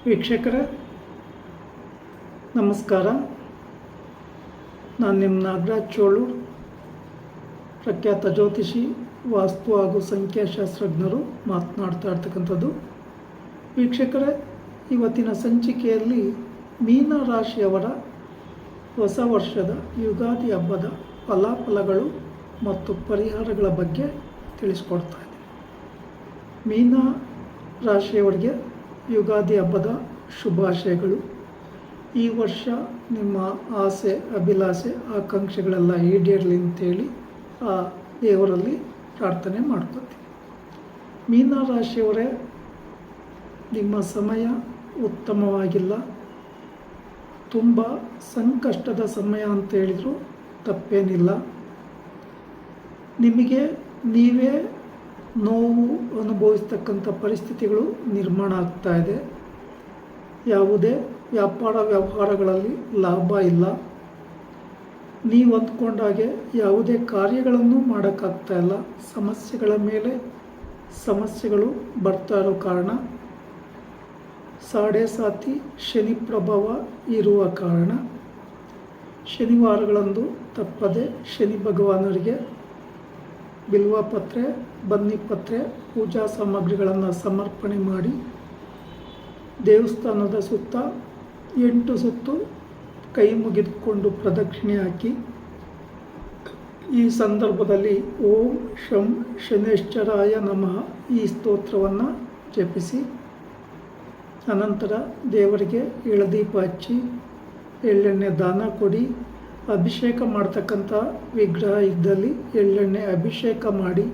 ವೀಕ್ಷಕರೇ ನಮಸ್ಕಾರ. ನಾನು ನಿಮ್ಮ ನಾಗರಾಜ್ ಚೋಳು, ಪ್ರಖ್ಯಾತ ಜ್ಯೋತಿಷಿ, ವಾಸ್ತು ಹಾಗೂ ಸಂಖ್ಯಾಶಾಸ್ತ್ರಜ್ಞರು ಮಾತನಾಡ್ತಾ ಇರ್ತಕ್ಕಂಥದ್ದು. ವೀಕ್ಷಕರೇ, ಇವತ್ತಿನ ಸಂಚಿಕೆಯಲ್ಲಿ ಮೀನ ರಾಶಿಯವರ ಹೊಸ ವರ್ಷದ ಯುಗಾದಿ ಹಬ್ಬದ ಫಲಾಫಲಗಳು ಮತ್ತು ಪರಿಹಾರಗಳ ಬಗ್ಗೆ ತಿಳಿಸ್ಕೊಡ್ತಾ ಇದ್ದೀನಿ. ಮೀನ ರಾಶಿಯವರಿಗೆ ಯುಗಾದಿ ಹಬ್ಬದ ಶುಭಾಶಯಗಳು. ಈ ವರ್ಷ ನಿಮ್ಮ ಆಸೆ, ಅಭಿಲಾಷೆ, ಆಕಾಂಕ್ಷೆಗಳೆಲ್ಲ ಈಡೇರಲಿ ಅಂತೇಳಿ ಆ ದೇವರಲ್ಲಿ ಪ್ರಾರ್ಥನೆ ಮಾಡ್ಕೊತೀವಿ. ಮೀನ ರಾಶಿಯವರೇ, ನಿಮ್ಮ ಸಮಯ ಉತ್ತಮವಾಗಿಲ್ಲ. ತುಂಬ ಸಂಕಷ್ಟದ ಸಮಯ ಅಂತ ಹೇಳಿದರೂ ತಪ್ಪೇನಿಲ್ಲ. ನಿಮಗೆ ನೀವೇ ನೋವು ಅನುಭವಿಸ್ತಕ್ಕಂಥ ಪರಿಸ್ಥಿತಿಗಳು ನಿರ್ಮಾಣ ಆಗ್ತಾ ಇದೆ. ಯಾವುದೇ ವ್ಯಾಪಾರ ವ್ಯವಹಾರಗಳಲ್ಲಿ ಲಾಭ ಇಲ್ಲ. ನೀವು ಅಂದ್ಕೊಂಡಾಗೆ ಯಾವುದೇ ಕಾರ್ಯಗಳನ್ನು ಮಾಡೋಕ್ಕಾಗ್ತಾ ಇಲ್ಲ. ಸಮಸ್ಯೆಗಳ ಮೇಲೆ ಸಮಸ್ಯೆಗಳು ಬರ್ತಾ ಇರೋ ಕಾರಣ, ಸಾಡೆ ಸಾತಿ ಶನಿ ಪ್ರಭಾವ ಇರುವ ಕಾರಣ ಶನಿವಾರಗಳಂದು ತಪ್ಪದೆ ಶನಿ ಭಗವಾನರಿಗೆ ಬಿಲ್ವಪತ್ರೆ, ಬನ್ನಿಪತ್ರೆ, ಪೂಜಾ ಸಾಮಗ್ರಿಗಳನ್ನು ಸಮರ್ಪಣೆ ಮಾಡಿ ದೇವಸ್ಥಾನದ ಸುತ್ತ 8 ಸುತ್ತು ಕೈ ಮುಗಿದುಕೊಂಡು ಪ್ರದಕ್ಷಿಣೆ ಹಾಕಿ, ಈ ಸಂದರ್ಭದಲ್ಲಿ ಓಂ ಶಂ ಶನೇಶ್ವರಾಯ ನಮಃ ಈ ಸ್ತೋತ್ರವನ್ನು ಜಪಿಸಿ, ಅನಂತರ ದೇವರಿಗೆ ಎಳದೀಪ ಹಚ್ಚಿ ಎಳ್ಳೆಣ್ಣೆ ದಾನ ಕೊಡಿ. ಅಭಿಷೇಕ ಮಾಡ್ತಕ್ಕಂಥ ವಿಗ್ರಹ ಇದ್ದಲ್ಲಿ ಎಳ್ಳೆಣ್ಣೆ ಅಭಿಷೇಕ ಮಾಡಿ,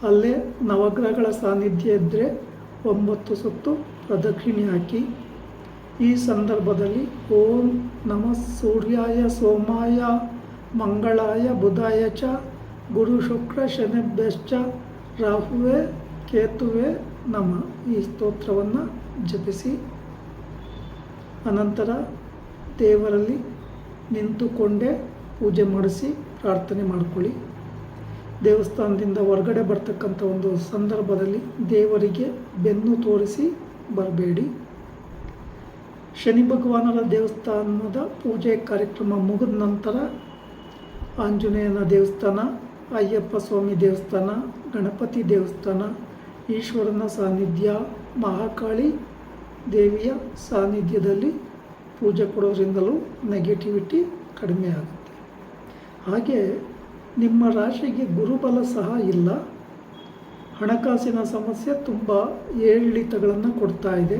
ಅಲ್ಲೇ ನವಗ್ರಹಗಳ ಸಾನ್ನಿಧ್ಯ ಇದ್ದರೆ 9 ಸುತ್ತು ಪ್ರದಕ್ಷಿಣೆ ಹಾಕಿ, ಈ ಸಂದರ್ಭದಲ್ಲಿ ಓಂ ನಮಃ ಸೂರ್ಯಾಯ ಸೋಮಾಯ ಮಂಗಳಾಯ ಬುಧಾಯ ಚ ಗುರು ಶುಕ್ರ ಶನಿಭ್ಯಶ್ಚ ರಾಹುವೇ ಕೇತುವೆ ನಮಃ ಈ ಸ್ತೋತ್ರವನ್ನು ಜಪಿಸಿ, ಅನಂತರ ದೇವರಲ್ಲಿ ನಿಂತುಕೊಂಡೇ ಪೂಜೆ ಮಾಡಿಸಿ ಪ್ರಾರ್ಥನೆ ಮಾಡಿಕೊಳ್ಳಿ. ದೇವಸ್ಥಾನದಿಂದ ಹೊರಗಡೆ ಬರ್ತಕ್ಕಂಥ ಒಂದು ಸಂದರ್ಭದಲ್ಲಿ ದೇವರಿಗೆ ಬೆನ್ನು ತೋರಿಸಿ ಬರಬೇಡಿ. ಶನಿ ಭಗವಾನರ ದೇವಸ್ಥಾನದ ಪೂಜೆ ಕಾರ್ಯಕ್ರಮ ಮುಗಿದ ನಂತರ ಆಂಜನೇಯನ ದೇವಸ್ಥಾನ, ಅಯ್ಯಪ್ಪ ಸ್ವಾಮಿ ದೇವಸ್ಥಾನ, ಗಣಪತಿ ದೇವಸ್ಥಾನ, ಈಶ್ವರನ ಸಾನ್ನಿಧ್ಯ, ಮಹಾಕಾಳಿ ದೇವಿಯ ಸಾನ್ನಿಧ್ಯದಲ್ಲಿ ಪೂಜೆ ಕೊಡೋದ್ರಿಂದಲೂ ನೆಗೆಟಿವಿಟಿ ಕಡಿಮೆ ಆಗುತ್ತೆ. ಹಾಗೆ ನಿಮ್ಮ ರಾಶಿಗೆ ಗುರುಬಲ ಸಹ ಇಲ್ಲ. ಹಣಕಾಸಿನ ಸಮಸ್ಯೆ ತುಂಬ ಏರಿಳಿತಗಳನ್ನು ಕೊಡ್ತಾ ಇದೆ.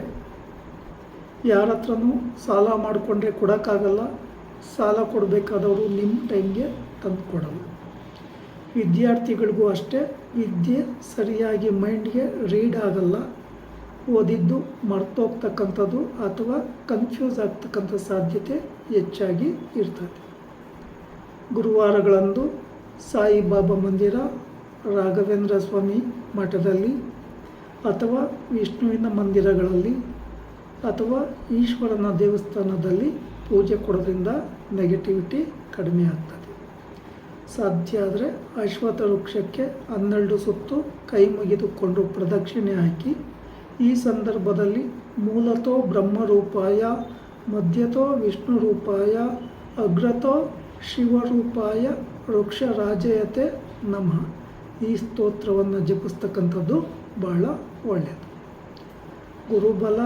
ಯಾರ ಹತ್ರನೂ ಸಾಲ ಮಾಡಿಕೊಂಡ್ರೆ ಕೊಡೋಕ್ಕಾಗಲ್ಲ. ಸಾಲ ಕೊಡಬೇಕಾದವರು ನಿಮ್ಮ ಟೈಮ್ಗೆ ತಂದು ಕೊಡಲ್ಲ. ವಿದ್ಯಾರ್ಥಿಗಳಿಗೂ ಅಷ್ಟೇ, ವಿದ್ಯೆ ಸರಿಯಾಗಿ ಮೈಂಡ್ಗೆ ರೀಡ್ ಆಗಲ್ಲ. ಓದಿದ್ದು ಮರ್ತೋಗ್ತಕ್ಕಂಥದ್ದು ಅಥವಾ ಕನ್ಫ್ಯೂಸ್ ಆಗ್ತಕ್ಕಂಥ ಸಾಧ್ಯತೆ ಹೆಚ್ಚಾಗಿ ಇರ್ತದೆ. ಗುರುವಾರಗಳಂದು ಸಾಯಿಬಾಬಾ ಮಂದಿರ, ರಾಘವೇಂದ್ರ ಸ್ವಾಮಿ ಮಠದಲ್ಲಿ ಅಥವಾ ವಿಷ್ಣುವಿನ ಮಂದಿರಗಳಲ್ಲಿ ಅಥವಾ ಈಶ್ವರನ ದೇವಸ್ಥಾನದಲ್ಲಿ ಪೂಜೆ ಕೊಡೋದ್ರಿಂದ ನೆಗೆಟಿವಿಟಿ ಕಡಿಮೆ ಆಗ್ತದೆ. ಸಾಧ್ಯ ಆದರೆ ಅಶ್ವತ್ಥ ವೃಕ್ಷಕ್ಕೆ 12 ಸುತ್ತು ಕೈ ಮುಗಿದುಕೊಂಡು ಪ್ರದಕ್ಷಿಣೆ ಹಾಕಿ, ಈ ಸಂದರ್ಭದಲ್ಲಿ ಮೂಲತೋ ಬ್ರಹ್ಮರೂಪಾಯ, ಮಧ್ಯತೋ ವಿಷ್ಣು ರೂಪಾಯ, ಅಗ್ರತೋ ಶಿವರೂಪಾಯ ವೃಕ್ಷರಾಜಯತೆ ನಮಃ ಈ ಸ್ತೋತ್ರವನ್ನು ಜಪಿಸ್ತಕ್ಕಂಥದ್ದು ಬಹಳ ಒಳ್ಳೆಯದು. ಗುರುಬಲ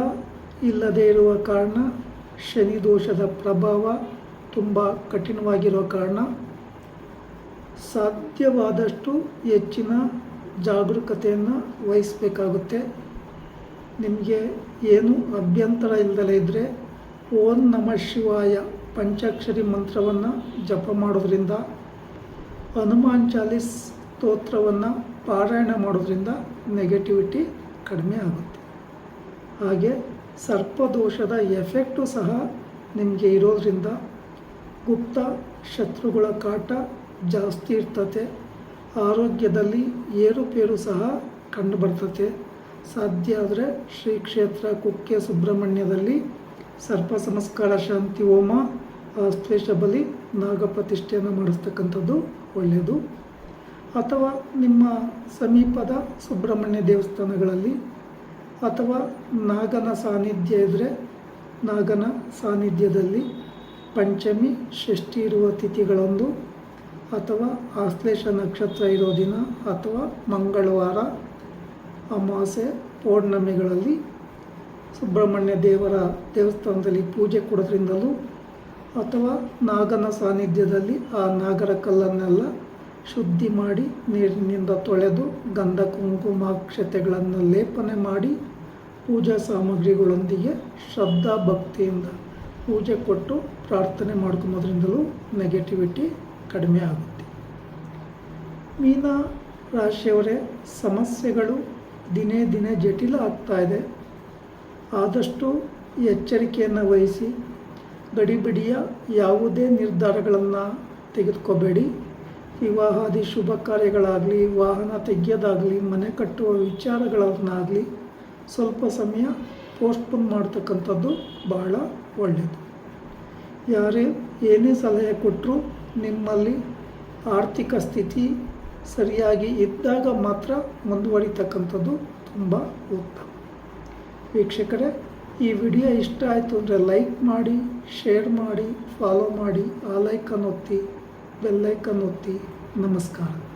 ಇಲ್ಲದೇ ಇರುವ ಕಾರಣ, ಶನಿ ದೋಷದ ಪ್ರಭಾವ ತುಂಬ ಕಠಿಣವಾಗಿರೋ ಕಾರಣ ಸಾಧ್ಯವಾದಷ್ಟು ಹೆಚ್ಚಿನ ಜಾಗರೂಕತೆಯನ್ನು ವಹಿಸಬೇಕಾಗುತ್ತೆ. ನಿಮಗೆ ಏನು ಅಭ್ಯಂತರ ಇಲ್ಲದಲೇ ಇದ್ದರೆ ಓಂ ನಮಃ ಶಿವಾಯ ಪಂಚಾಕ್ಷರಿ ಮಂತ್ರವನ್ನು ಜಪ ಮಾಡೋದ್ರಿಂದ, ಹನುಮಾನ್ ಚಾಲೀಸ್ ಸ್ತೋತ್ರವನ್ನು ಪಾರಾಯಣ ಮಾಡೋದ್ರಿಂದ ನೆಗೆಟಿವಿಟಿ ಕಡಿಮೆ ಆಗುತ್ತೆ. ಹಾಗೆ ಸರ್ಪದೋಷದ ಎಫೆಕ್ಟು ಸಹ ನಿಮಗೆ ಇರೋದ್ರಿಂದ ಗುಪ್ತ ಶತ್ರುಗಳ ಕಾಟ ಜಾಸ್ತಿ ಇರ್ತದೆ. ಆರೋಗ್ಯದಲ್ಲಿ ಏರುಪೇರು ಸಹ ಕಂಡುಬರ್ತದೆ. ಸಾಧ್ಯ ಆದರೆ ಶ್ರೀ ಕ್ಷೇತ್ರ ಕುಕ್ಕೆ ಸುಬ್ರಹ್ಮಣ್ಯದಲ್ಲಿ ಸರ್ಪ ಸಂಸ್ಕಾರ ಶಾಂತಿ ಹೋಮ, ಆಶ್ಲೇಷ ಬಲಿ, ನಾಗಪ್ರತಿಷ್ಠೆಯನ್ನು ಮಾಡಿಸ್ತಕ್ಕಂಥದ್ದು ಒಳ್ಳೆಯದು. ಅಥವಾ ನಿಮ್ಮ ಸಮೀಪದ ಸುಬ್ರಹ್ಮಣ್ಯ ದೇವಸ್ಥಾನಗಳಲ್ಲಿ ಅಥವಾ ನಾಗನ ಸಾನ್ನಿಧ್ಯ ಇದ್ದರೆ ನಾಗನ ಸಾನ್ನಿಧ್ಯದಲ್ಲಿ ಪಂಚಮಿ ಷಷ್ಠಿ ಇರುವ ತಿಥಿಗಳಂದು ಅಥವಾ ಆಶ್ಲೇಷ ನಕ್ಷತ್ರ ಇರೋ ದಿನ ಅಥವಾ ಮಂಗಳವಾರ ಅಮಾವಾಸ್ಯೆ ಪೌರ್ಣಮಿಗಳಲ್ಲಿ ಸುಬ್ರಹ್ಮಣ್ಯ ದೇವರ ದೇವಸ್ಥಾನದಲ್ಲಿ ಪೂಜೆ ಕೊಡೋದ್ರಿಂದಲೂ ಅಥವಾ ನಾಗನ ಸಾನ್ನಿಧ್ಯದಲ್ಲಿ ಆ ನಾಗರ ಕಲ್ಲನ್ನೆಲ್ಲ ಶುದ್ಧಿ ಮಾಡಿ ನೀರಿನಿಂದ ತೊಳೆದು ಗಂಧ ಕುಂಕುಮಾಕ್ಷತೆಗಳನ್ನು ಲೇಪನೆ ಮಾಡಿ ಪೂಜಾ ಸಾಮಗ್ರಿಗಳೊಂದಿಗೆ ಶ್ರದ್ಧಾ ಭಕ್ತಿಯಿಂದ ಪೂಜೆ ಕೊಟ್ಟು ಪ್ರಾರ್ಥನೆ ಮಾಡ್ಕೊಳೋದ್ರಿಂದಲೂ ನೆಗೆಟಿವಿಟಿ ಕಡಿಮೆ ಆಗುತ್ತೆ. ಮೀನ ರಾಶಿಯವರೇ, ಸಮಸ್ಯೆಗಳು ದಿನೇ ದಿನೇ ಜಟಿಲ ಆಗ್ತಾ ಇದೆ. ಆದಷ್ಟು ಎಚ್ಚರಿಕೆಯನ್ನು ವಹಿಸಿ ಗಡಿಬಿಡಿಯ ಯಾವುದೇ ನಿರ್ಧಾರಗಳನ್ನು ತೆಗೆದುಕೋಬೇಡಿ. ವಿವಾಹಾದಿ ಶುಭ ಕಾರ್ಯಗಳಾಗಲಿ, ವಾಹನ ತೆಗೆಯೋದಾಗಲಿ, ಮನೆ ಕಟ್ಟುವ ವಿಚಾರಗಳನ್ನಾಗಲಿ ಸ್ವಲ್ಪ ಸಮಯ ಪೋಸ್ಟ್ಪೋನ್ ಮಾಡ್ತಕ್ಕಂಥದ್ದು ಬಹಳ ಒಳ್ಳೆಯದು. ಯಾರೇ ಏನೇ ಸಲಹೆ ಕೊಟ್ಟರೂ ನಿಮ್ಮಲ್ಲಿ ಆರ್ಥಿಕ ಸ್ಥಿತಿ ಸರಿಯಾಗಿ ಇದ್ದಾಗ ಮಾತ್ರ ಮುಂದುವರಿತಕ್ಕಂಥದ್ದು ತುಂಬ ಉತ್ತಮ. ವೀಕ್ಷಕರೇ, ಈ ವಿಡಿಯೋ ಇಷ್ಟ ಆಯಿತು ಅಂದರೆ ಲೈಕ್ ಮಾಡಿ, ಶೇರ್ ಮಾಡಿ, ಫಾಲೋ ಮಾಡಿ, ಆ ಲೈಕನ್ನು ಒತ್ತಿ, ಬೆಲ್ಲೈಕನ್ ಒತ್ತಿ. ನಮಸ್ಕಾರ.